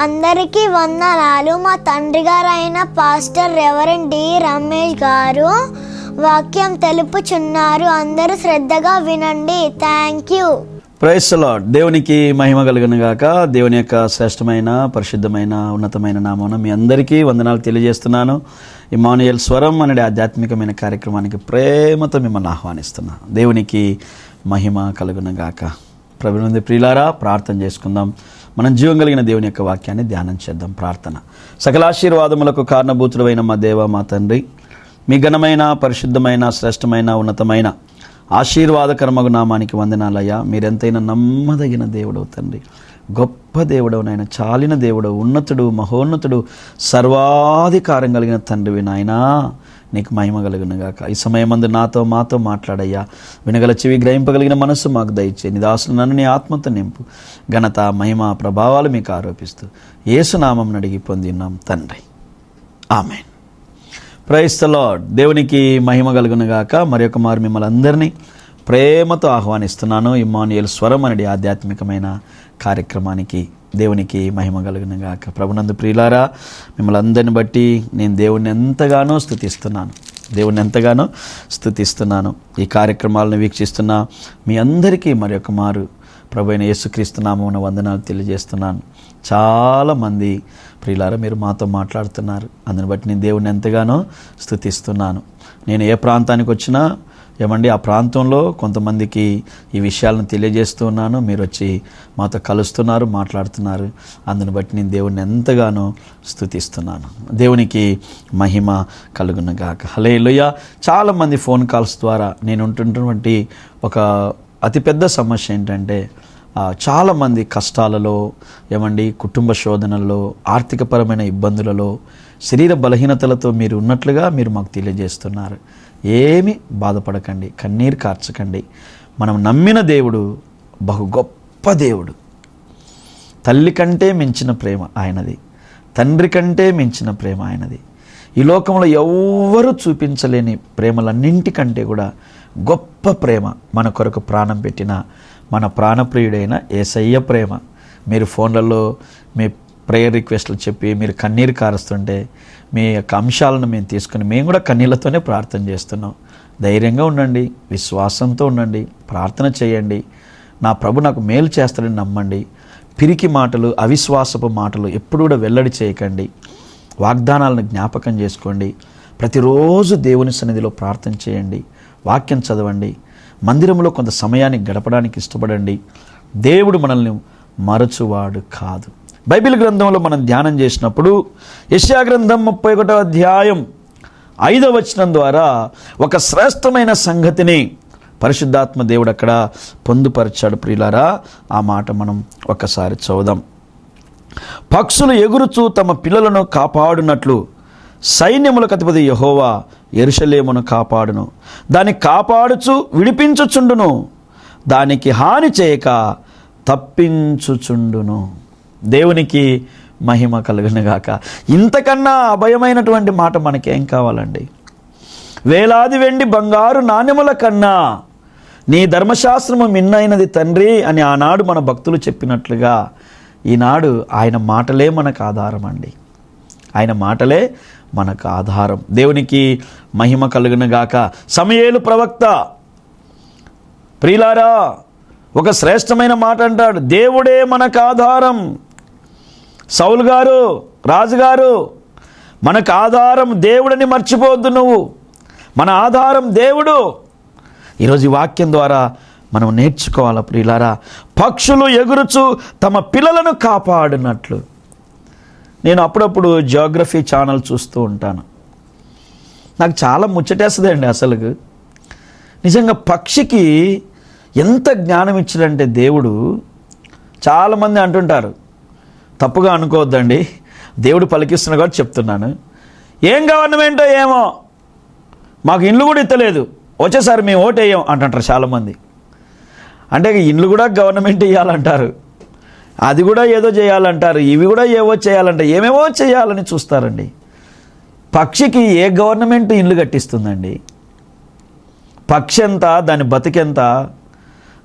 అందరికీ వందనాలు. మా తండ్రి గారైన పాస్టర్ రెవరెండ్ డి రమేష్ గారు వాక్యం తెలుపుచున్నారు. అందరూ శ్రద్ధగా వినండి. Thank you. Praise the lord. దేవునికి మహిమ కలుగును గాక. దేవుని యొక్క శ్రేష్టమైన పరిశుద్ధమైన ఉన్నతమైన నామమున మీ అందరికీ వందనాలు తెలియజేస్తున్నాను. ఇమ్మానుయేల్ స్వరం అనే ఆధ్యాత్మికమైన కార్యక్రమానికి ప్రేమతో మిమ్మల్ని ఆహ్వానిస్తున్నా. దేవునికి మహిమ కలుగును గాక. ప్రభునందు ప్రియులారా, ప్రార్థన చేసుకుందాం. మనం జీవం కలిగిన దేవుని యొక్క వాక్యాన్ని ధ్యానం చేద్దాం. ప్రార్థన. సకలాశీర్వాదములకు కారణభూతుడైన మా దేవ, మా తండ్రి, మీ ఘనమైన పరిశుద్ధమైన శ్రేష్టమైన ఉన్నతమైన ఆశీర్వాదకరమగు నామానికి వందనాలయ్యా. మీరెంతైనా నమ్మదగిన దేవుడవు తండ్రి, గొప్ప దేవుడవు నాయన, చాలిన దేవుడవు, ఉన్నతుడు, మహోన్నతుడు, సర్వాధికారం కలిగిన తండ్రివి నాయనా. నీకు మహిమ కలుగును గాక. ఈ సమయమందు నాతో మాతో మాట్లాడయ్యా. వినగల చెవి, గ్రహింపగలిగిన మనస్సు మాకు దయచే. నీ దాసులు నన్ను నీ ఆత్మతో నింపు. ఘనత మహిమ ప్రభావాలు మీకు ఆరోపిస్తూ యేసునామం అడిగి పొందినాం తండ్రి, ఆమేన్. Praise the lord. దేవునికి మహిమ కలుగును గాక. మరొక మారు మిమ్మల్ని అందరినీ ప్రేమతో ఆహ్వానిస్తున్నాను. ఇమ్మానుయేల్ స్వరం అనేది ఆధ్యాత్మికమైన కార్యక్రమానికి. దేవునికి మహిమ కలుగును గాక. ప్రభునందు ప్రియులారా, మిమ్మల్ని అందరిని బట్టి నేను దేవుణ్ణి ఎంతగానో స్తుతిస్తున్నాను. ఈ కార్యక్రమాలను వీక్షిస్తున్న మీ అందరికీ మరొక మారు ప్రభు అయిన యేసుక్రీస్తు నామమున వందనాలు తెలియజేస్తున్నాను. చాలామంది ప్రియులారా మీరు మాతో మాట్లాడుతున్నారు. అందుని బట్టి నేను దేవుణ్ణి ఎంతగానో స్తుతిస్తున్నాను. నేను ఏ ప్రాంతానికి వచ్చినా ఏమండి ఆ ప్రాంతంలో కొంతమందికి ఈ విషయాలను తెలియజేస్తూ ఉన్నాను. మీరు వచ్చి మాతో కలుస్తున్నారు, మాట్లాడుతున్నారు. అందుని బట్టి నేను దేవుణ్ణి ఎంతగానో స్తుతిస్తున్నాను. దేవునికి మహిమ కలుగును గాక. హల్లెలూయా. చాలామంది ఫోన్ కాల్స్ ద్వారా నేను ఉంటున్నటువంటి ఒక అతిపెద్ద సమస్య ఏంటంటే, చాలామంది కష్టాలలో, ఏమండి కుటుంబ శోధనల్లో, ఆర్థికపరమైన ఇబ్బందులలో, శరీర బలహీనతలతో మీరు ఉన్నట్లుగా మీరు మాకు తెలియజేస్తున్నారు. ఏమీ బాధపడకండి, కన్నీరు కార్చకండి. మనం నమ్మిన దేవుడు బహు గొప్ప దేవుడు. తల్లి కంటే మించిన ప్రేమ ఆయనది, తండ్రి కంటే మించిన ప్రేమ ఆయనది. ఈ లోకంలో ఎవ్వరూ చూపించలేని ప్రేమలన్నింటికంటే కూడా గొప్ప ప్రేమ మన కొరకు ప్రాణం పెట్టిన మన ప్రాణప్రియుడైన యేసయ్య ప్రేమ. మీరు ఫోన్లలో మీ ప్రేయర్ రిక్వెస్ట్లు చెప్పి మీరు కన్నీరు కారుస్తుంటే మీ యొక్క అంశాలను మేము తీసుకుని మేము కూడా కన్నీళ్లతోనే ప్రార్థన చేస్తున్నాం. ధైర్యంగా ఉండండి, విశ్వాసంతో ఉండండి, ప్రార్థన చేయండి. నా ప్రభు నాకు మేలు చేస్తాడని నమ్మండి. పిరికి మాటలు, అవిశ్వాసపు మాటలు ఎప్పుడు కూడా వెల్లడి చేయకండి. వాగ్దానాలను జ్ఞాపకం చేసుకోండి. ప్రతిరోజు దేవుని సన్నిధిలో ప్రార్థన చేయండి, వాక్యం చదవండి, మందిరంలో కొంత సమయాన్ని గడపడానికి ఇష్టపడండి. దేవుడు మనల్ని మరచువాడు కాదు. బైబిల్ గ్రంథంలో మనం ధ్యానం చేసినప్పుడు యెషయా గ్రంథం 31వ అధ్యాయం 5వ వచనం ద్వారా ఒక శ్రేష్టమైన సంగతిని పరిశుద్ధాత్మ దేవుడు అక్కడ పొందుపరిచాడు. ప్రియులారా, ఆ మాట మనం ఒక్కసారి చదువుదాం. పక్షులు ఎగురుచూ తమ పిల్లలను కాపాడునట్లు సైన్యములకు అధిపతి యెహోవా యెరూషలేమును కాపాడును. దాన్ని కాపాడుచు విడిపించుచుండును, దానికి హాని చేయక తప్పించుచుండును. దేవునికి మహిమ కలుగును గాక. ఇంతకన్నా అభయమైనటువంటి మాట మనకేం కావాలండి? వేలాది వెండి బంగారు నాణ్యముల కన్నా నీ ధర్మశాస్త్రము మిన్నైనది తండ్రి అని ఆనాడు మన భక్తులు చెప్పినట్లుగా ఈనాడు ఆయన మాటలే మనకు ఆధారం అండి. ఆయన మాటలే మనకు ఆధారం. దేవునికి మహిమ కలుగును గాక. సమూయేలు ప్రవక్త ప్రియులారా ఒక శ్రేష్టమైన మాట అంటాడు, దేవుడే మనకు ఆధారం. సౌలు గారు, రాజుగారు, మనకు ఆధారం దేవుడని మర్చిపోవద్దు నువ్వు. మన ఆధారం దేవుడు. ఈరోజు ఈ వాక్యం ద్వారా మనం నేర్చుకోవాలి ప్రియులారా. పక్షులు ఎగురుచు తమ పిల్లలను కాపాడినట్లు. నేను అప్పుడప్పుడు జియోగ్రఫీ ఛానల్ చూస్తూ ఉంటాను. నాకు చాలా ముచ్చటేస్తుందండి అసలు. నిజంగా పక్షికి ఎంత జ్ఞానం ఇచ్చాడంటే దేవుడు. చాలామంది అంటుంటారు, తప్పుగా అనుకోవద్దండి, దేవుడు పలికిస్తున్నా కాబట్టి చెప్తున్నాను. ఏం గవర్నమెంటో ఏమో, మాకు ఇండ్లు కూడా ఇత్తలేదు, వచ్చేసారి మేము ఓటేయం అంటుంటారు చాలామంది. అంటే ఇండ్లు కూడా గవర్నమెంట్ ఇవ్వాలంటారు, అది కూడా ఏదో చేయాలంటారు, ఇవి కూడా ఏవో చేయాలంటారు, ఏమేమో చేయాలని చూస్తారండి. పక్షికి ఏ గవర్నమెంట్ ఇల్లు కట్టిస్తుందండి? పక్షి ఎంత, దాని బతికెంత,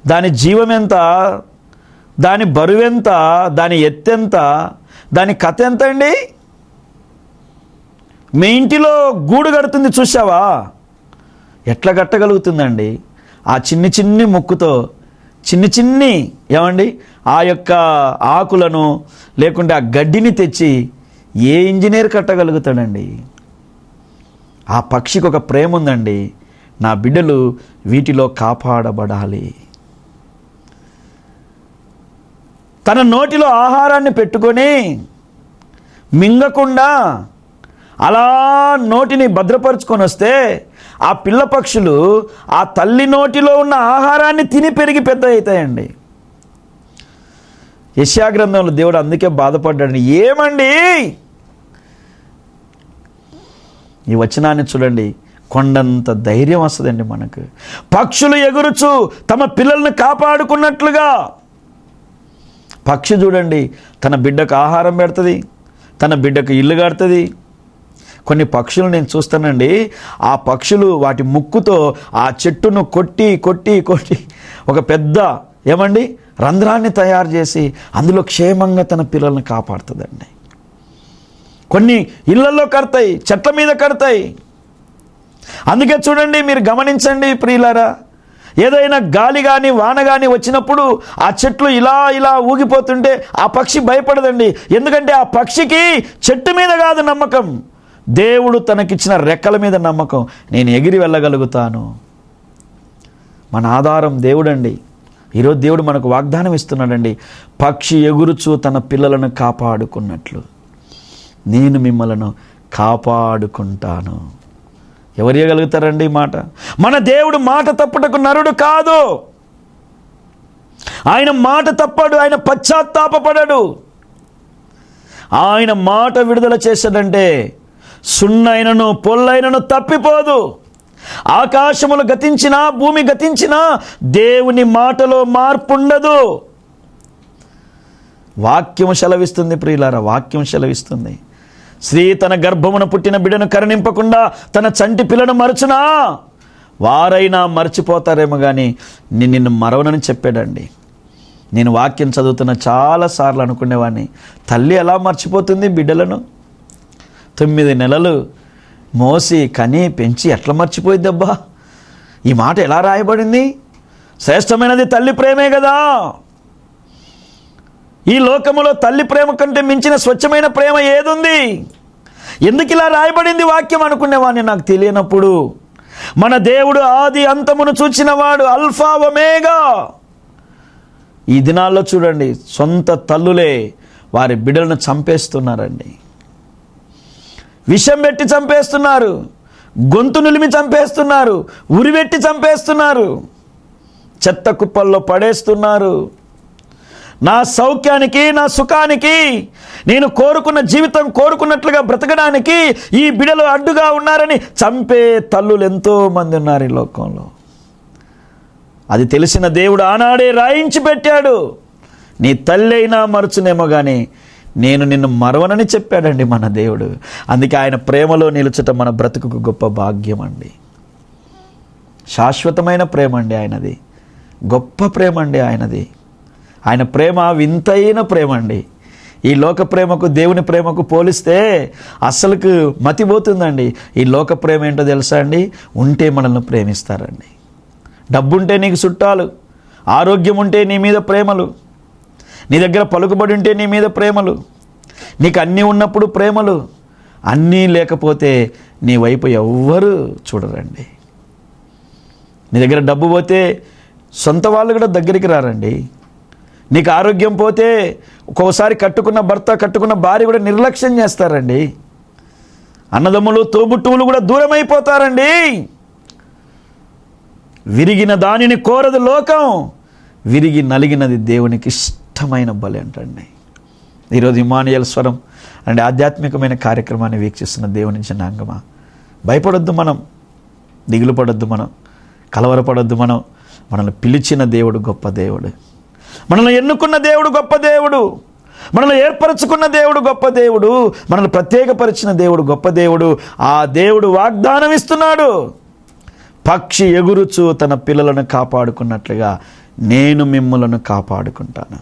దాని జీవం ఎంత, దాని బరువెంత, దాని ఎత్తెంత, దాని కథ ఎంత అండి? మీ ఇంటిలో గూడు కడుతుంది చూసావా? ఎట్లా కట్టగలుగుతుందండి? ఆ చిన్ని ముక్కుతో చిన్ని ఏమండి ఆ యొక్క ఆకులను లేకుంటే ఆ గడ్డిని తెచ్చి ఏ ఇంజనీర్ కట్టగలుగుతాడండి? ఆ పక్షికి ఒక ప్రేమ ఉందండి, నా బిడ్డలు వీటిలో కాపాడబడాలి. తన నోటిలో ఆహారాన్ని పెట్టుకొని మింగకుండా అలా నోటిని భద్రపరుచుకొని వస్తే ఆ పిల్ల పక్షులు ఆ తల్లి నోటిలో ఉన్న ఆహారాన్ని తిని పెరిగి పెద్ద అవుతాయండి. యెషయా గ్రంథంలో దేవుడు అందుకే బాధపడ్డాడు. ఏమండి ఈ వచనాన్ని చూడండి, కొండంత ధైర్యం వస్తుందండి మనకు. పక్షులు ఎగురుచు తమ పిల్లల్ని కాపాడుకున్నట్లుగా పక్షి చూడండి తన బిడ్డకు ఆహారం పెడుతుంది, తన బిడ్డకు ఇల్లు కడుతుంది. కొన్ని పక్షులు నేను చూస్తానండి, ఆ పక్షులు వాటి ముక్కుతో ఆ చెట్టును కొట్టి కొట్టి కొట్టి ఒక పెద్ద ఏమండి రంధ్రాన్ని తయారు చేసి అందులో క్షేమంగా తన పిల్లల్ని కాపాడుతుందండి. కొన్ని ఇళ్లలో కడతాయి, చెట్ల మీద కడతాయి. అందుకే చూడండి, మీరు గమనించండి ప్రియులారా, ఏదైనా గాలి కానీ వాన కానీ వచ్చినప్పుడు ఆ చెట్లు ఇలా ఇలా ఊగిపోతుంటే ఆ పక్షి భయపడదండి. ఎందుకంటే ఆ పక్షికి చెట్టు మీద కాదు నమ్మకం, దేవుడు తనకిచ్చిన రెక్కల మీద నమ్మకం. నేను ఎగిరి వెళ్ళగలుగుతాను. మన ఆధారం దేవుడండి. ఈరోజు దేవుడు మనకు వాగ్దానం ఇస్తున్నాడండి, పక్షి ఎగురుచు తన పిల్లలను కాపాడుకున్నట్లు నేను మిమ్మలను కాపాడుకుంటాను. ఎవరు ఇవ్వగలుగుతారండి ఈ మాట? మన దేవుడు మాట తప్పుటకు నరుడు కాదు. ఆయన మాట తప్పడు, ఆయన పశ్చాత్తాపపడడు. ఆయన మాట విడుదల చేశాడంటే సున్నైనను పొల్లైనను తప్పిపోదు. ఆకాశములు గతించినా భూమి గతించినా దేవుని మాటలో మార్పు ఉండదు. వాక్యం సెలవిస్తుంది ప్రియులారా, వాక్యం సెలవిస్తుంది. స్త్రీ తన గర్భమున పుట్టిన బిడ్డను కరుణింపకుండా తన చంటి పిల్లను మరచునా? వారైనా మర్చిపోతారేమో కానీ నిన్ను మరవనని చెప్పాడండి. నేను వాక్యం చదువుతున్న చాలాసార్లు అనుకునేవాడిని, తల్లి ఎలా మర్చిపోతుంది బిడ్డలను? 9 నెలలు మోసి కని పెంచి ఎట్లా మర్చిపోయిద్దబ్బా? ఈ మాట ఎలా రాయబడింది? శ్రేష్టమైనది తల్లి ప్రేమే కదా. ఈ లోకములో తల్లి ప్రేమ కంటే మించిన స్వచ్ఛమైన ప్రేమ ఏదుంది? ఎందుకు ఇలా రాయబడింది వాక్యం అనుకునేవాడిని నాకు తెలియనప్పుడు. మన దేవుడు ఆది అంతమును చూచినవాడు, అల్ఫా ఒమేగా. ఈ దినాల్లో చూడండి, సొంత తల్లులే వారి బిడ్డలను చంపేస్తున్నారండి. విషం పెట్టి చంపేస్తున్నారు, గొంతు నిలిమి చంపేస్తున్నారు, ఉరివెట్టి చంపేస్తున్నారు, చెత్త కుప్పల్లో పడేస్తున్నారు. నా సౌఖ్యానికి నా సుఖానికి నేను కోరుకున్న జీవితం కోరుకున్నట్లుగా బ్రతకడానికి ఈ బిడ్డలు అడ్డుగా ఉన్నారని చంపే తల్లులు ఎంతో మంది ఉన్నారు ఈ లోకంలో. అది తెలిసిన దేవుడు ఆనాడే రాయించి పెట్టాడు, నీ తల్లి అయినా మరచునేమో కానీ నేను నిన్ను మరవనని చెప్పాడండి మన దేవుడు. అందుకే ఆయన ప్రేమలో నిలుచుట మన బ్రతుకుకు గొప్ప భాగ్యం అండి. శాశ్వతమైన ప్రేమ అండి ఆయనది, గొప్ప ప్రేమ అండి ఆయనది. ఆయన ప్రేమ వింతైన ప్రేమ అండి. ఈ లోక ప్రేమకు దేవుని ప్రేమకు పోలిస్తే అస్సలుకు మతిపోతుందండి. ఈ లోక ప్రేమ ఏంటో తెలుసా అండి? ఉంటే మనల్ని ప్రేమిస్తారండి. డబ్బుంటే నీకు చుట్టాలు, ఆరోగ్యం ఉంటే నీ మీద ప్రేమలు, నీ దగ్గర పలుకుబడి ఉంటే నీ మీద ప్రేమలు, నీకు అన్నీ ఉన్నప్పుడు ప్రేమలు, అన్నీ లేకపోతే నీ వైపు ఎవ్వరు చూడరండి. నీ దగ్గర డబ్బు పోతే సొంత వాళ్ళు కూడా దగ్గరికి రారండి. నీకు ఆరోగ్యం పోతే ఒక్కోసారి కట్టుకున్న భర్త కట్టుకున్న భార్య కూడా నిర్లక్ష్యం చేస్తారండి. అన్నదమ్ములు తోబుట్టువులు కూడా దూరం అయిపోతారండి. విరిగిన దానిని కోరదు లోకం, విరిగి నలిగినది దేవునికి ఇష్టమైన బలి అంటండి. ఈరోజు ఇమ్మానుయేల్ స్వరం అంటే ఆధ్యాత్మికమైన కార్యక్రమాన్ని వీక్షిస్తున్న దేవుని జనాంగమా, భయపడొద్దు మనం, దిగులు పడొద్దు మనం, కలవరపడొద్దు మనం. మనల్ని పిలిచిన దేవుడు గొప్ప దేవుడు, మనల్ని ఎన్నుకున్న దేవుడు గొప్ప దేవుడు, మనల్ని ఏర్పరచుకున్న దేవుడు గొప్ప దేవుడు, మనల్ని ప్రత్యేకపరిచిన దేవుడు గొప్ప దేవుడు. ఆ దేవుడు వాగ్దానం ఇస్తున్నాడు, పక్షి ఎగురుచు తన పిల్లలను కాపాడుకున్నట్లుగా నేను మిమ్ములను కాపాడుకుంటాను.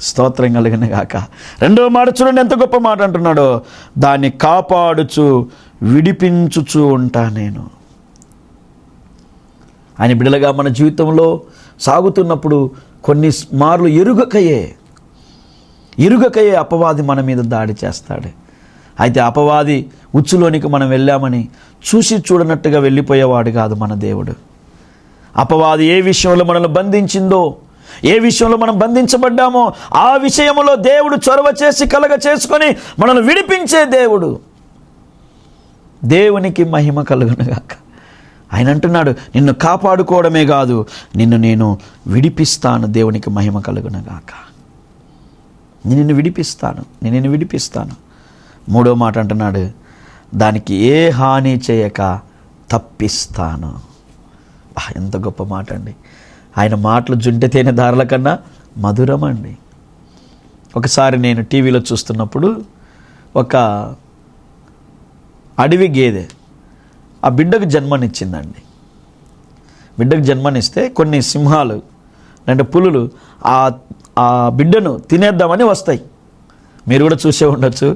స్తోత్రం కలిగిన గాక. రెండవ మాట చూడండి, ఎంత గొప్ప మాట అంటున్నాడో, దాన్ని కాపాడుచు విడిపించుచు ఉంటా నేను. ఆయన బిడ్డలుగా మన జీవితంలో సాగుతున్నప్పుడు కొన్ని మార్లు ఎరుగకయే అపవాది మన మీద దాడి చేస్తాడు. అయితే అపవాది ఉచ్చులోనికి మనం వెళ్ళామని చూసి చూడనట్టుగా వెళ్ళిపోయేవాడు కాదు మన దేవుడు. అపవాది ఏ విషయంలో మనల్ని బంధించిందో, ఏ విషయంలో మనం బంధించబడ్డామో ఆ విషయంలో దేవుడు చొరవ చేసి కలగ చేసుకొని మనల్ని విడిపించే దేవుడు. దేవునికి మహిమ కలుగునుగాక. ఆయన అంటున్నాడు, నిన్ను కాపాడుకోవడమే కాదు, నేను విడిపిస్తాను. దేవునికి మహిమ కలుగునుగాక. నిన్ను విడిపిస్తాను. మూడో మాట అంటున్నాడు, దానికి ఏ హాని చేయక తప్పిస్తాను. ఎంత గొప్ప మాట అండి. ఆయన మాటలు జుంటె తేనె దారుల కన్నా మధురం అండి. ఒకసారి నేను టీవీలో చూస్తున్నప్పుడు ఒక అడవి గేదె ఆ బిడ్డకు జన్మనిచ్చిందండి. బిడ్డకు జన్మనిస్తే కొన్ని సింహాలు అంటే పులులు ఆ బిడ్డను తినేద్దామని వస్తాయి. మీరు కూడా చూసే ఉండొచ్చు.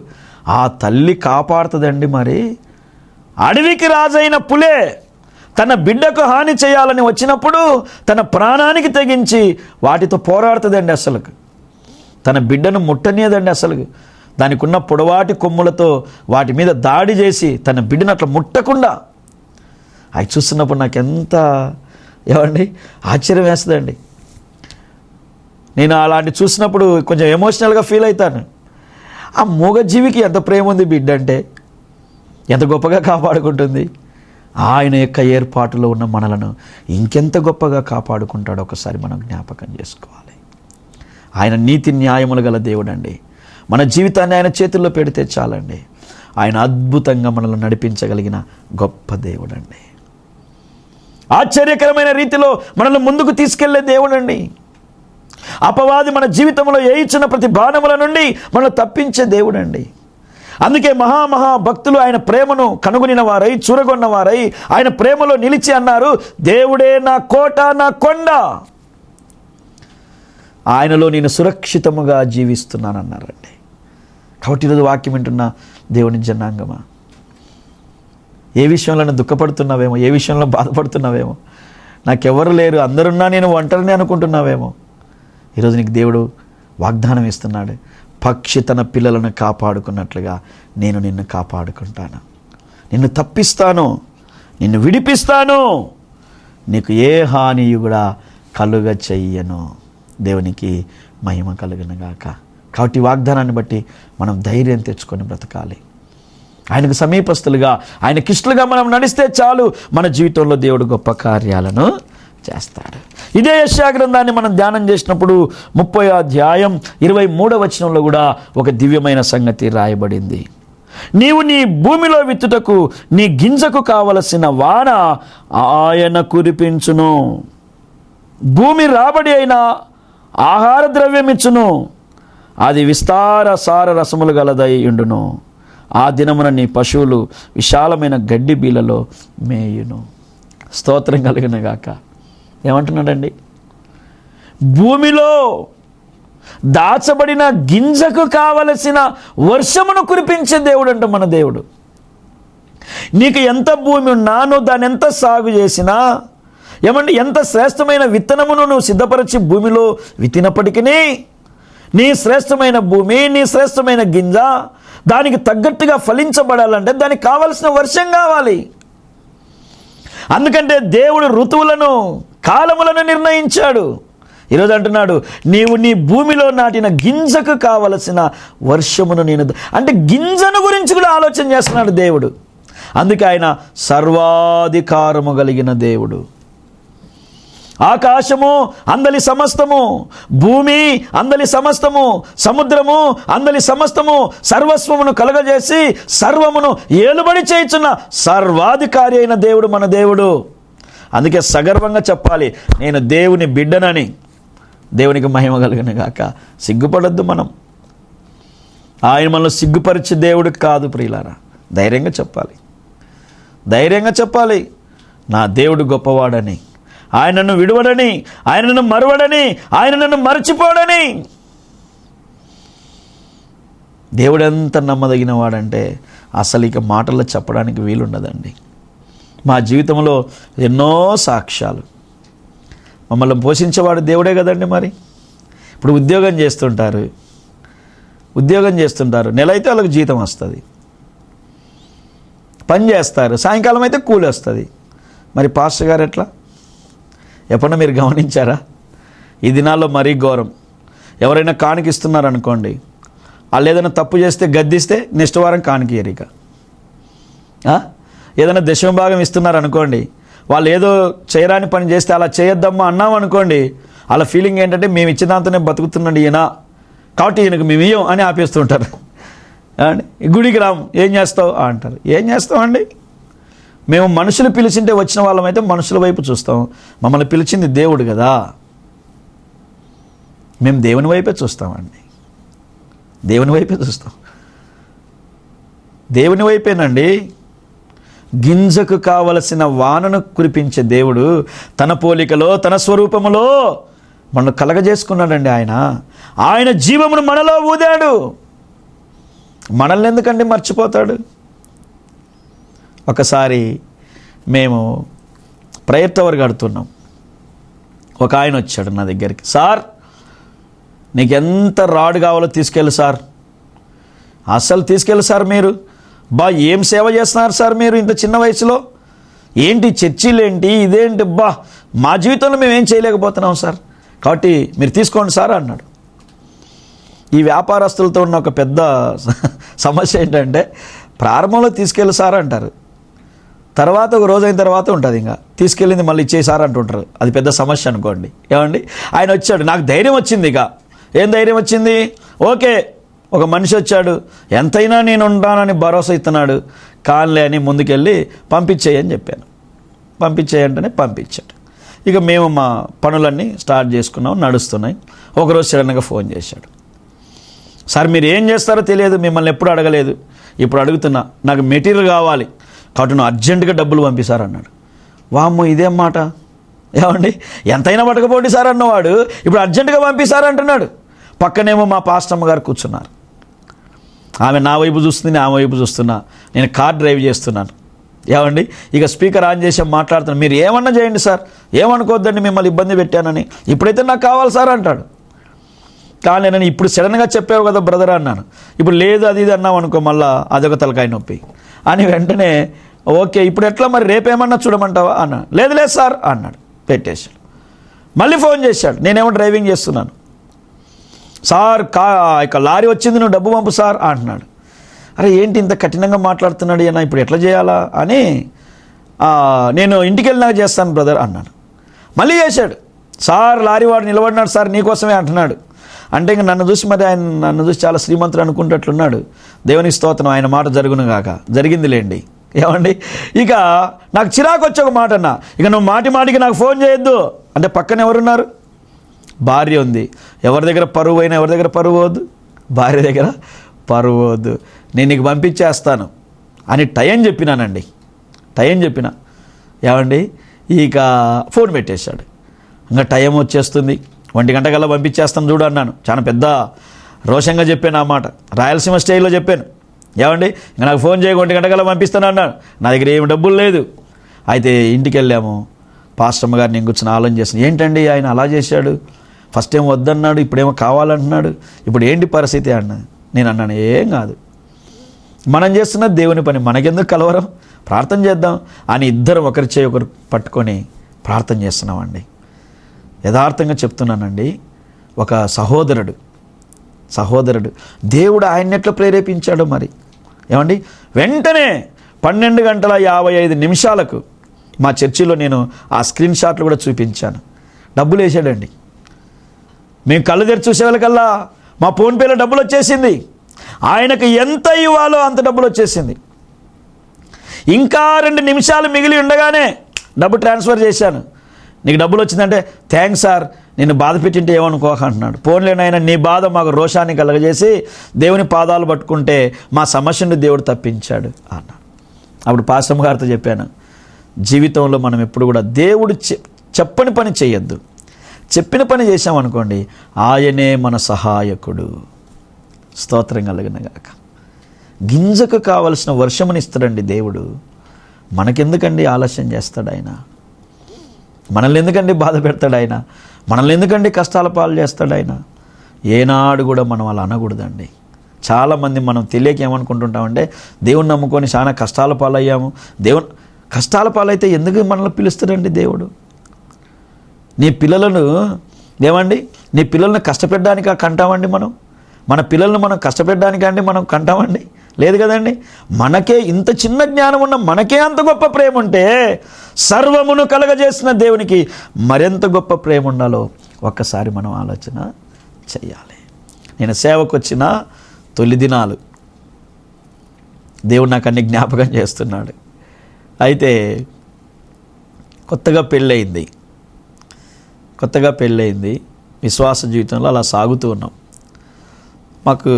ఆ తల్లి కాపాడుతుందండి. మరి అడవికి రాజైన పులే తన బిడ్డకు హాని చేయాలని వచ్చినప్పుడు తన ప్రాణానికి తెగించి వాటితో పోరాడుతుందండి. అసలు తన బిడ్డను ముట్టనీయదండి. అసలు దానికి ఉన్న పొడవాటి కొమ్ములతో వాటి మీద దాడి చేసి తన బిడ్డను అట్లా ముట్టకుండా అవి చూస్తున్నప్పుడు నాకు ఎంత ఆశ్చర్యం వేస్తుందండి. నేను అలాంటి చూసినప్పుడు కొంచెం ఎమోషనల్గా ఫీల్ అవుతాను. ఆ మూగజీవికి ఎంత ప్రేమ ఉంది బిడ్డ అంటే, ఎంత గొప్పగా కాపాడుకుంటుంది. ఆయన యొక్క ఏర్పాటులో ఉన్న మనలను ఇంకెంత గొప్పగా కాపాడుకుంటాడో ఒకసారి మనం జ్ఞాపకం చేసుకోవాలి. ఆయన నీతి న్యాయములు గల దేవుడండి. మన జీవితాన్ని ఆయన చేతుల్లో పెడితే చాలండి. ఆయన అద్భుతంగా మనల్ని నడిపించగలిగిన గొప్ప దేవుడండి. ఆశ్చర్యకరమైన రీతిలో మనల్ని ముందుకు తీసుకెళ్లే దేవుడండి. అపవాది మన జీవితంలో ఏయిచిన ప్రతి బాణముల నుండి మనల్ని తప్పించే దేవుడండి. అందుకే మహా భక్తులు ఆయన ప్రేమను కనుగొనిన వారై, చూరగొన్న వారై, ఆయన ప్రేమలో నిలిచి అన్నారు, దేవుడే నా కోట, నా కొండ, ఆయనలో నేను సురక్షితముగా జీవిస్తున్నానన్నారండి. కాబట్టి ఈరోజు వాక్యం వింటున్న దేవుని జనాంగమా, ఏ విషయంలో దుఃఖపడుతున్నావేమో, ఏ విషయంలో బాధపడుతున్నావేమో, నాకెవరు లేరు, అందరున్నా నేను ఒంటరిని అనుకుంటున్నావేమో, ఈరోజు నీకు దేవుడు వాగ్దానం ఇస్తున్నాడు. పక్షి తన పిల్లలను కాపాడుకున్నట్లుగా నేను నిన్ను కాపాడుకుంటాను, నిన్ను తప్పిస్తాను, నిన్ను విడిపిస్తాను, నీకు ఏ హానియు కూడా కలుగ చెయ్యను. దేవునికి మహిమ కలుగునుగాక. కాబట్టి వాగ్దానాన్ని బట్టి మనం ధైర్యం తెచ్చుకొని బ్రతకాలి. ఆయనకు సమీపస్తులుగా, ఆయనకిష్టలుగా మనం నడిస్తే చాలు, మన జీవితంలో దేవుడు గొప్ప కార్యాలను చేస్తాడు. ఇదే యెషయా గ్రంథాన్ని మనం ధ్యానం చేసినప్పుడు 30వ అధ్యాయం 23వ వచనంలో కూడా ఒక దివ్యమైన సంగతి రాయబడింది. నీవు నీ భూమిలో విత్తుటకు నీ గింజకు కావలసిన వాన ఆయన కురిపించును, భూమి రాబడి అయిన ఆహార ద్రవ్యమిచ్చును, అది విస్తార సార రసములు గలదై ఉండును, ఆ దినమున నీ పశువులు విశాలమైన గడ్డి బీలలో మేయును. స్తోత్రం కలుగునుగాక. ఏమంటున్నాడండి? భూమిలో దాచబడిన గింజకు కావలసిన వర్షమును కురిపించే దేవుడు అంట మన దేవుడు. నీకు ఎంత భూమి ఉన్నా, నువ్వు దాన్ని ఎంత సాగు చేసినా, ఎంత శ్రేష్టమైన విత్తనమును నువ్వు సిద్ధపరిచి భూమిలో విత్తినప్పటికీ నీ శ్రేష్టమైన భూమి, నీ శ్రేష్టమైన గింజ దానికి తగ్గట్టుగా ఫలించబడాలంటే దానికి కావలసిన వర్షం కావాలి. అందుకంటే దేవుడు ఋతువులను, కాలములను నిర్ణయించాడు. ఈరోజు అంటున్నాడు, నీవు నీ భూమిలో నాటిన గింజకు కావలసిన వర్షమును నేను, అంటే గింజను గురించి కూడా ఆలోచన చేస్తున్నాడు దేవుడు. అందుకే ఆయన సర్వాధికారము కలిగిన దేవుడు. ఆకాశము అందలి సమస్తము, భూమి అందలి సమస్తము, సముద్రము అందలి సమస్తము, సర్వస్వమును కలుగజేసి సర్వమును ఏలుబడి చేయుచున్న సర్వాధికారి అయిన దేవుడు మన దేవుడు. అందుకే సగర్వంగా చెప్పాలి, నేను దేవుని బిడ్డనని. దేవునికి మహిమ కలుగునుగాక. సిగ్గుపడొద్దు మనం. ఆయన మనల్ని సిగ్గుపరిచే దేవుడు కాదు ప్రియులారా. ధైర్యంగా చెప్పాలి, నా దేవుడు గొప్పవాడని, ఆయన నన్ను విడువడని, ఆయన నన్ను మరువడని, ఆయన నన్ను మరచిపోడని. దేవుడు ఎంత నమ్మదగిన వాడంటే అసలు ఇక మాటల్లో చెప్పడానికి వీలుండదండి. మా జీవితంలో ఎన్నో సాక్ష్యాలు. మమ్మల్ని పోషించేవాడు దేవుడే కదండి. మరి ఇప్పుడు ఉద్యోగం చేస్తుంటారు, నెల అయితే వాళ్ళకి జీతం వస్తుంది, పని చేస్తారు, సాయంకాలం అయితే కూలి వస్తుంది. మరి పాస్టర్ గారు ఎట్లా? ఎప్పుడన్నా మీరు గమనించారా? ఈ దినాల్లో మరీ ఘోరం. ఎవరైనా కానికిస్తున్నారనుకోండి, వాళ్ళు ఏదైనా తప్పు చేస్తే గద్దిస్తే నెక్స్ట్ వారం కానికియరు. ఇక ఏదైనా దశమ భాగం ఇస్తున్నారనుకోండి, వాళ్ళు ఏదో చేయరాని పని చేస్తే అలా చేయొద్దమ్మా అన్నాం అనుకోండి, వాళ్ళ ఫీలింగ్ ఏంటంటే మేము ఇచ్చిన దాంతోనే బతుకుతున్నాడు ఈయన, కాబట్టి ఈయనకు మేము ఇయ్యం అని ఆపేస్తుంటారు. గుడికి రాము, ఏం చేస్తావు అంటారు. ఏం చేస్తామండి? మేము మనుషులు పిలిచింటే వచ్చిన వాళ్ళమైతే మనుషుల వైపు చూస్తాం. మమ్మల్ని పిలిచింది దేవుడు కదా, మేము దేవుని వైపే చూస్తామండి. దేవుని వైపే చూస్తాం. దేవుని వైపేనండి. గింజకు కావలసిన వానను కురిపించే దేవుడు తన పోలికలో తన స్వరూపములో మనను కలగజేసుకున్నాడండి. ఆయన జీవమును మనలో ఊదాడు. మనల్ని ఎందుకండి మర్చిపోతాడు? ఒకసారి మేము ప్రేయర్ టవర్ కడుతున్నాం. ఒక ఆయన వచ్చాడు నా దగ్గరికి, సార్ నీకు ఎంత రాడ్ కావాలో తీసుకెళ్ళు సార్. అసలు తీసుకెళ్ళు సార్, మీరు ఏం సేవ చేస్తున్నారు సార్ మీరు ఇంత చిన్న వయసులో, ఏంటి చర్చిలేంటి ఇదేంటి, మా జీవితంలో మేము ఏం చేయలేకపోతున్నాం సార్, కాబట్టి మీరు తీసుకోండి సార్ అన్నాడు. ఈ వ్యాపారస్తులతో ఉన్న ఒక పెద్ద సమస్య ఏంటంటే ప్రారంభంలో తీసుకెళ్ళి సార్ అంటారు, తర్వాత ఒక రోజు అయిన తర్వాత ఉంటుంది ఇంకా తీసుకెళ్ళింది మళ్ళీ ఇచ్చేసారు అంటుంటారు. అది పెద్ద సమస్య అనుకోండి. ఏమండి, ఆయన వచ్చాడు, నాకు ధైర్యం వచ్చింది. ఇక ఏం ధైర్యం వచ్చింది? ఓకే, ఒక మనిషి వచ్చాడు, ఎంతైనా నేను ఉంటానని భరోసా ఇస్తున్నాడు, కాన్లే అని ముందుకెళ్ళి పంపించేయని చెప్పాను. పంపించేయంటనే పంపించాడు. ఇక మేము మా పనులన్నీ స్టార్ట్ చేసుకున్నాం, నడుస్తున్నాయి. ఒకరోజు సడన్గా ఫోన్ చేశాడు, సార్ మీరు ఏం చేస్తారో తెలియదు, మిమ్మల్ని ఎప్పుడు అడగలేదు, ఇప్పుడు అడుగుతున్నా, నాకు మెటీరియల్ కావాలి, కాబట్టి నువ్వు అర్జెంటుగా డబ్బులు పంపిస్తారన్నాడు. వామ్మో ఇదేం మాట, ఏమండి, ఎంతైనా పట్టకపోండి సార్ అన్నవాడు ఇప్పుడు అర్జెంటుగా పంపిస్తారంటున్నాడు. పక్కనేమో మా పాస్టమ్మ గారు కూర్చున్నారు. ఆమె నా వైపు చూస్తుంది, నేను ఆమె వైపు చూస్తున్నా. నేను కార్ డ్రైవ్ చేస్తున్నాను. ఏమండి, ఇక స్పీకర్ ఆన్ చేసి మాట్లాడుతున్నాను, మీరు ఏమన్నా చేయండి సార్, ఏమనుకోవద్దండి మిమ్మల్ని ఇబ్బంది పెట్టానని, ఇప్పుడైతే నాకు కావాలి సార్ అంటాడు. కానీ నేను ఇప్పుడు సడన్గా చెప్పావు కదా బ్రదర్ అన్నాను. ఇప్పుడు లేదు అది ఇది అన్నావు అనుకో, మళ్ళా అదొక తలకాయ నొప్పి అని వెంటనే ఓకే ఇప్పుడు ఎట్లా మరి రేపేమన్నా చూడమంటావా అన్నాడు. లేదు లేదు సార్ అన్నాడు, పెట్టేశాడు. మళ్ళీ ఫోన్ చేశాడు, నేనేమో డ్రైవింగ్ చేస్తున్నాను సార్, ఇక లారీ వచ్చింది, నువ్వు డబ్బు పంపు సార్ అంటున్నాడు. అరే ఏంటి ఇంత కఠినంగా మాట్లాడుతున్నాడు ఈయన, ఇప్పుడు ఎట్లా చేయాలా అని నేను ఇంటికి వెళ్ళినాక చేస్తాను బ్రదర్ అన్నాడు. మళ్ళీ చేశాడు, సార్ లారీ వాడు నిలబడినాడు సార్ నీకోసమే అంటున్నాడు. అంటే ఇంక నన్ను చూసి మరి ఆయన నన్ను చూసి చాలా శ్రీమంతుడు అనుకుంటట్లున్నాడు. దేవునికి స్తోత్రం, ఆయన మాట జరుగును గాక. జరిగిందిలేండి. ఏమండి, ఇక నాకు చిరాకు వచ్చి ఒక మాట అన్న, ఇక నువ్వు మాటికి నాకు ఫోన్ చేయొద్దు అంటే పక్కన ఎవరున్నారు? భార్య ఉంది. ఎవరి దగ్గర పరువు అయినా ఎవరి దగ్గర పరువు వద్దు? భార్య దగ్గర పరువు వద్దు. నేను నీకు పంపించేస్తాను అని టైం చెప్పినానండి. టైం చెప్పిన, ఏమండి, ఇక ఫోన్ పెట్టేశాడు. ఇంకా టైం వచ్చేస్తుంది, 1 గంట కల్లా పంపించేస్తాను చూడు అన్నాను. చాలా పెద్ద రోషంగా చెప్పాను ఆ మాట, రాయలసీమ స్టైల్లో చెప్పాను. ఏమండి, ఇంకా నాకు ఫోన్ చేయ 1 గంట కల్లా పంపిస్తాను అన్నాను. నా దగ్గర ఏమి డబ్బులు లేదు. అయితే ఇంటికి వెళ్ళాము. పాస్టమ్మ గారు నేను కూర్చొని ఆలోచన చేస్తాను, ఏంటండి ఆయన అలా చేశాడు, ఫస్ట్ ఏమో వద్దన్నాడు, ఇప్పుడేమో కావాలంటున్నాడు, ఇప్పుడు ఏంటి పరిస్థితి అన్నది. నేను అన్నాను, ఏం కాదు, మనం చేస్తున్న దేవుని పని, మనకెందుకు కలవరం, ప్రార్థన చేద్దాం అని ఇద్దరం ఒకరి చేయి ఒకరు పట్టుకొని ప్రార్థన చేస్తున్నామండి. యథార్థంగా చెప్తున్నానండి, ఒక సహోదరుడు దేవుడు ఆయన ఎట్లా ప్రేరేపించాడో మరి. ఏమండి, వెంటనే 12:55 మా చర్చిలో నేను ఆ స్క్రీన్ షాట్లు కూడా చూపించాను. డబ్బులు వేసాడండి. మేము కళ్ళు తెరిచి చూసేవాళ్ళకల్లా మా ఫోన్పేలో డబ్బులు వచ్చేసింది. ఆయనకు ఎంత ఇవ్వాలో అంత డబ్బులు వచ్చేసింది. ఇంకా 2 నిమిషాలు మిగిలి ఉండగానే డబ్బు ట్రాన్స్ఫర్ చేశాను. నీకు డబ్బులు వచ్చిందంటే థ్యాంక్స్ సార్, నేను బాధ పెట్టింటే ఏమనుకోక అంటున్నాడు. పోన్లేనైనా నీ బాధ మాకు రోషాన్ని కలగజేసి దేవుని పాదాలు పట్టుకుంటే మా సమస్యను దేవుడు తప్పించాడు అన్నాడు. అప్పుడు పాస్టమ్మ గారితో చెప్పాను, జీవితంలో మనం ఎప్పుడు కూడా దేవుడు చెప్పని పని చేయొద్దు, చెప్పిన పని చేసామనుకోండి ఆయనే మన సహాయకుడు. స్తోత్రం కలుగునగాక. గింజకు కావలసిన వర్షమునిస్తాడండి దేవుడు. మనకెందుకండి ఆలస్యం చేస్తాడు ఆయన? మనల్ని ఎందుకండి బాధ పెడతాడు ఆయన? మనల్ని ఎందుకండి కష్టాల పాలు చేస్తాడు ఆయన? ఏనాడు కూడా మనం అలా అనకూడదండి. చాలామంది మనం తెలియక ఏమనుకుంటుంటామంటే దేవుని నమ్ముకొని చాలా కష్టాల పాలయ్యాము. దేవుని కష్టాల పాలైతే ఎందుకు మనల్ని పిలుస్తాడండి దేవుడు? నీ పిల్లలను ఏమండి, నీ పిల్లల్ని కష్టపెట్టడానికి కంటామండి మనం? మన పిల్లల్ని మనం కష్టపెట్టడానికి అండి మనం కంటామండి? లేదు కదండి. మనకే ఇంత చిన్న జ్ఞానం ఉన్న మనకే అంత గొప్ప ప్రేమ ఉంటే సర్వమును కలగజేసిన దేవునికి మరింత గొప్ప ప్రేమ ఉండాలో ఒక్కసారి మనం ఆలోచన చెయ్యాలి. నేను సేవకు వచ్చిన తొలి దినాలు దేవుడు నాకు అన్ని జ్ఞాపకం చేస్తున్నాడు. అయితే కొత్తగా పెళ్ళయింది, విశ్వాస జీవితంలో అలా సాగుతూ ఉన్నాం. మాకు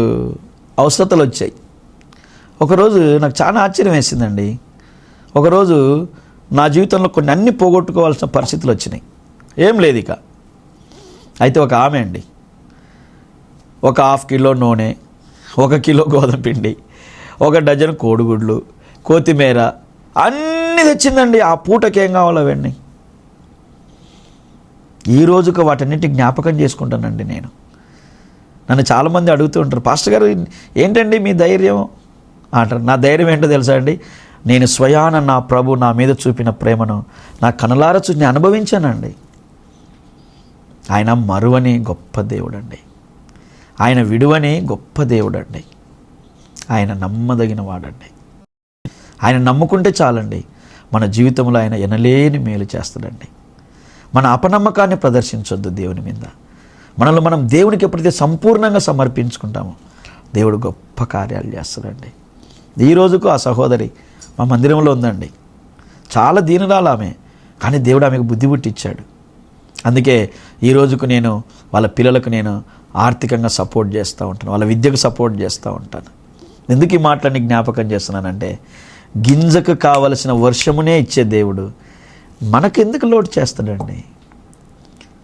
అవసరతలు వచ్చాయి. ఒకరోజు నాకు చాలా ఆశ్చర్యం వేసిందండి. ఒకరోజు నా జీవితంలో కొన్ని అన్ని పోగొట్టుకోవాల్సిన పరిస్థితులు వచ్చినాయి. ఏం లేదు ఇక. అయితే ఒక ఆమె అండి, ఒక 1/2 కిలో నూనె, 1 కిలో గోధుమ పిండి, 1 డజన్ కోడిగుడ్లు, కొత్తిమీర అన్నీ తెచ్చిందండి. ఆ పూటకి ఏం కావాలో అవన్నీ. ఈ రోజుకు వాటన్నిటి జ్ఞాపకం చేసుకుంటానండి నేను. నన్ను చాలామంది అడుగుతూ ఉంటారు, పాస్టర్ గారు ఏంటండి మీ ధైర్యం అంటారు. నా ధైర్యం ఏంటో తెలుసా అండి? నేను స్వయాన నా ప్రభు నా మీద చూపిన ప్రేమను నా కనులారా చూసి నేను అనుభవించానండి. ఆయన మరువని గొప్ప దేవుడండి. ఆయన విడువని గొప్ప దేవుడండి. ఆయన నమ్మదగిన వాడండి. ఆయన నమ్ముకుంటే చాలండి, మన జీవితంలో ఆయన ఎనలేని మేలు చేస్తాడండి. మన అపనమ్మకాన్ని ప్రదర్శించొద్దు దేవుని మీద. మనల్ని మనం దేవునికి ఎప్పుడైతే సంపూర్ణంగా సమర్పించుకుంటామో దేవుడు గొప్ప కార్యాలు చేస్తాడండి. ఈ రోజుకు ఆ సహోదరి మా మందిరంలో ఉందండి. చాలా దీనురాలు ఆమె, కానీ దేవుడు ఆమెకు బుద్ధి పుట్టించాడు. అందుకే ఈ రోజుకు నేను వాళ్ళ పిల్లలకు నేను ఆర్థికంగా సపోర్ట్ చేస్తూ ఉంటాను, వాళ్ళ విద్యకు సపోర్ట్ చేస్తూ ఉంటాను. ఎందుకు ఈ మాటలన్నీ జ్ఞాపకం చేస్తున్నానంటే, గింజకు కావలసిన వర్షమునే ఇచ్చే దేవుడు మనకెందుకు లోటు చేస్తాడండి?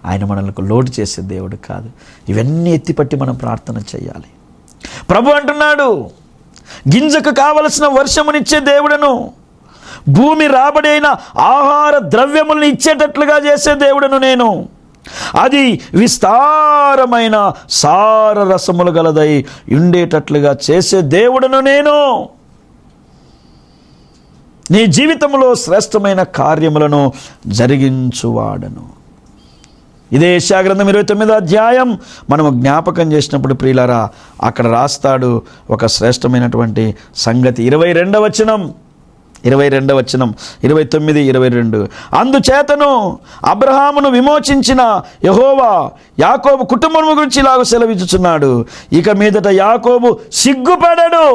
ఆయన మనకు లోటు చేసే దేవుడు కాదు. ఇవన్నీ ఎత్తిపట్టి మనం ప్రార్థన చేయాలి. ప్రభు అంటున్నాడు, గింజకు కావలసిన వర్షమునిచ్చే దేవుడను, భూమి రాబడైన ఆహార ద్రవ్యములను ఇచ్చేటట్లుగా చేసే దేవుడను నేను. అది విస్తారమైన సార రసములు గలదై ఉండేటట్లుగా చేసే దేవుడను నేను. నీ జీవితంలో శ్రేష్టమైన కార్యములను జరిగించువాడను. ఇదే యెషయా గ్రంథం 29వ అధ్యాయం మనము జ్ఞాపకం చేసినప్పుడు ప్రియులారా, అక్కడ రాస్తాడు ఒక శ్రేష్టమైనటువంటి సంగతి. 22వ వచనం, 29, 22. అందుచేతను అబ్రహామును విమోచించిన యెహోవా యాకోబు కుటుంబం గురించి ఇలాగ సెలవిచ్చుచున్నాడు, ఇక మీదట యాకోబు సిగ్గుపడడు.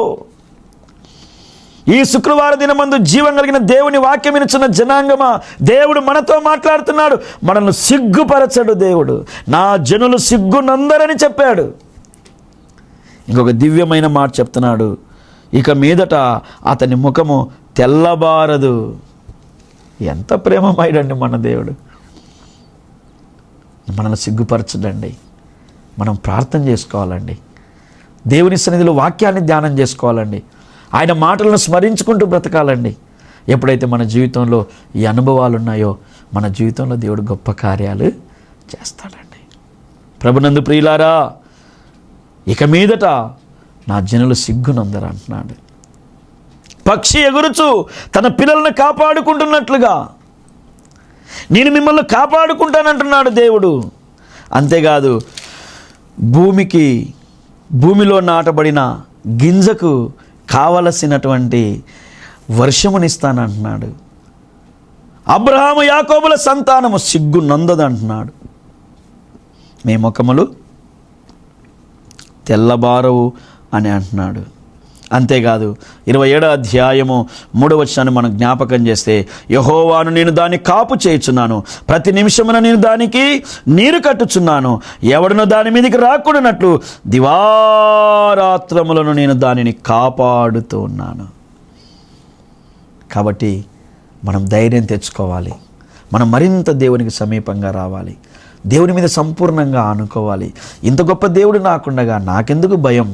ఈ శుక్రవార దినమందు జీవం కలిగిన దేవుని వాక్యం వినుచున్న జనాంగమా, దేవుడు మనతో మాట్లాడుతున్నాడు. మనల్ని సిగ్గుపరచడు దేవుడు. నా జనులు సిగ్గునందరని చెప్పాడు. ఇంకొక దివ్యమైన మాట చెప్తున్నాడు, ఇక మీదట అతని ముఖము తెల్లబారదు. ఎంత ప్రేమమయుడండి మన దేవుడు. మనల్ని సిగ్గుపరచడండి. మనం ప్రార్థన చేసుకోవాలండి. దేవుని సన్నిధిలో వాక్యాన్ని ధ్యానం చేసుకోవాలండి. ఆయన మాటలను స్మరించుకుంటూ బ్రతకాలండి. ఎప్పుడైతే మన జీవితంలో ఈ అనుభవాలు ఉన్నాయో మన జీవితంలో దేవుడు గొప్ప కార్యాలు చేస్తాడండి. ప్రభునందు ప్రియులారా, ఇక మీదట నా జనులు సిగ్గునందరు అంటున్నాడు. పక్షి ఎగురుచు తన పిల్లలను కాపాడుకుంటున్నట్లుగా నేను మిమ్మల్ని కాపాడుకుంటానంటున్నాడు దేవుడు. అంతేకాదు, భూమిలో నాటబడిన గింజకు కావలసినటువంటి వర్షమునిస్తానంటున్నాడు. అబ్రహాము యాకోబుల సంతానము సిగ్గునందదంటున్నాడు. మీ ముఖములు తెల్లబారవు అని అంటున్నాడు. అంతేకాదు 27వ అధ్యాయము 3వ వచనాన్ని మనం జ్ఞాపకం చేస్తే, యెహోవాను నేను దాన్ని కాపు చేయుచున్నాను, ప్రతి నిమిషమున నేను దానికి నీరు కట్టుచున్నాను, ఎవడును దాని మీదకి రాకూడనట్లు దివారాత్రములను నేను దానిని కాపాడుతూ ఉన్నాను. కాబట్టి మనం ధైర్యం తెచ్చుకోవాలి. మనం మరింత దేవునికి సమీపంగా రావాలి. దేవుని మీద సంపూర్ణంగా ఆనుకోవాలి. ఇంత గొప్ప దేవుడు నాకుండగా నాకెందుకు భయం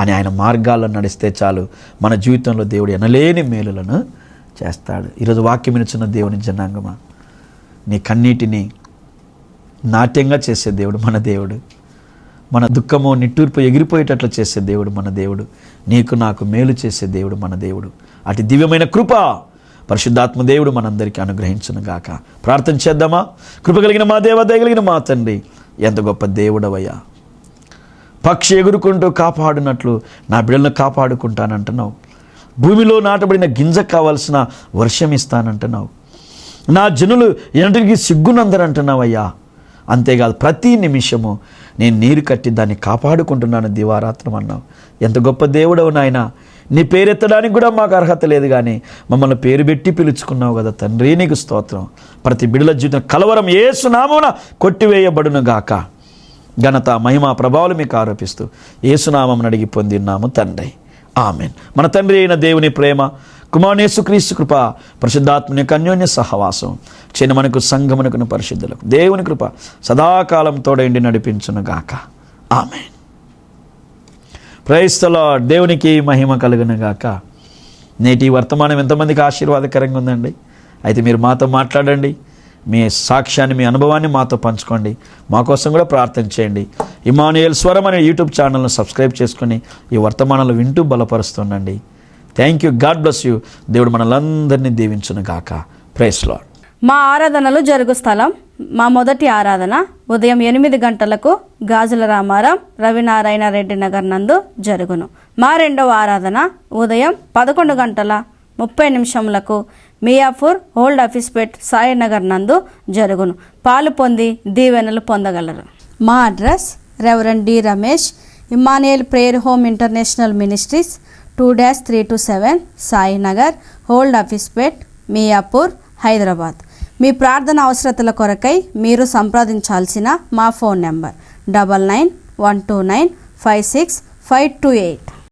అని ఆయన మార్గాల్లో నడిస్తే చాలు, మన జీవితంలో దేవుడు ఎనలేని మేలులను చేస్తాడు. ఈరోజు వాక్యం వినుచున్న దేవుని జనాంగమా, నీ కన్నీటిని నాట్యంగా చేసే దేవుడు మన దేవుడు. మన దుఃఖము నిట్టూర్పు ఎగిరిపోయేటట్లు చేసే దేవుడు మన దేవుడు. నీకు నాకు మేలు చేసే దేవుడు మన దేవుడు. అటు దివ్యమైన కృప పరిశుద్ధాత్మ దేవుడు మనందరికీ అనుగ్రహించును గాక. ప్రార్థన చేద్దామా? కృప కలిగిన మా దేవ, దయగలిగిన మా తండ్రి, ఎంత గొప్ప దేవుడవయ్యా. పక్షి ఎగురుకుంటూ కాపాడినట్లు నా బిడ్డలను కాపాడుకుంటానంటున్నావు. భూమిలో నాటబడిన గింజ కావాల్సిన వర్షం ఇస్తానంటున్నావు. నా జనులు ఎంటికి సిగ్గునందరంటున్నావయ్యా. అంతేకాదు, ప్రతి నిమిషము నేను నీరు కట్టి దాన్ని కాపాడుకుంటున్నాను దివారాత్రం అన్నావు. ఎంత గొప్ప దేవుడవు నాయన. నీ పేరెత్తడానికి కూడా మాకు అర్హత లేదు, కానీ మమ్మల్ని పేరు పెట్టి పిలుచుకున్నావు కదా తండ్రి, నీకు స్తోత్రం. ప్రతి బిడ్డల జీవితం కలవరం యేసు నామమున కొట్టివేయబడును గాక. ఘనత, మహిమ, ప్రభావాలు మీకు ఆరోపిస్తూ యేసు నామమున అడిగి పొందిన్నాము తండ్రి, ఆమెన్. మన తండ్రి అయిన దేవుని ప్రేమ, కుమారుని యేసుక్రీస్తు కృప, పరిశుద్ధాత్మని యొక్క అన్యోన్య సహవాసం మనకు సంఘమునకును పరిశుద్ధులకు దేవుని కృప సదాకాలం తోడైండి నడిపించును గాక. ఆమెన్. Praise the lord. దేవునికి మహిమ కలుగును గాక. నేటి వర్తమానం ఎంతమందికి ఆశీర్వాదకరంగా ఉందండి? అయితే మీరు మాతో మాట్లాడండి, మీ సాక్ష్యాన్ని, మీ అనుభవాన్ని మాతో పంచుకోండి. మా కోసం కూడా ప్రార్థన చేయండి. ఇమ్మానుయేల్ స్వరం అనే యూట్యూబ్ ఛానల్ను సబ్స్క్రైబ్ చేసుకొని ఈ వర్తమానాలు వింటూ బలపరుస్తుండండి. Thank you. God bless you. దేవుడు మనలందరినీ దీవించును గాక. Praise the Lord. మా ఆరాధనలు జరుగు స్థలం, మా మొదటి ఆరాధన ఉదయం 8 గంటలకు గాజుల రామారం రవినారాయణ రెడ్డి నగర్ నందు జరుగును. మా రెండవ ఆరాధన ఉదయం 11:30 మియాపూర్ ఓల్డ్ ఆఫీస్పేట్ సాయినగర్ నందు జరుగును. పాలు పొంది దీవెనలు పొందగలరు. మా address reverend D Ramesh, Emmanuel Prayer Home International Ministries, 2-327 Sainagar, old Officepet, Miyapur, Hyderabad. మీ ప్రార్థన అవసరతల కొరకై మీరు సంప్రదించాల్సిన మా ఫోన్ నెంబర్ 9912956528.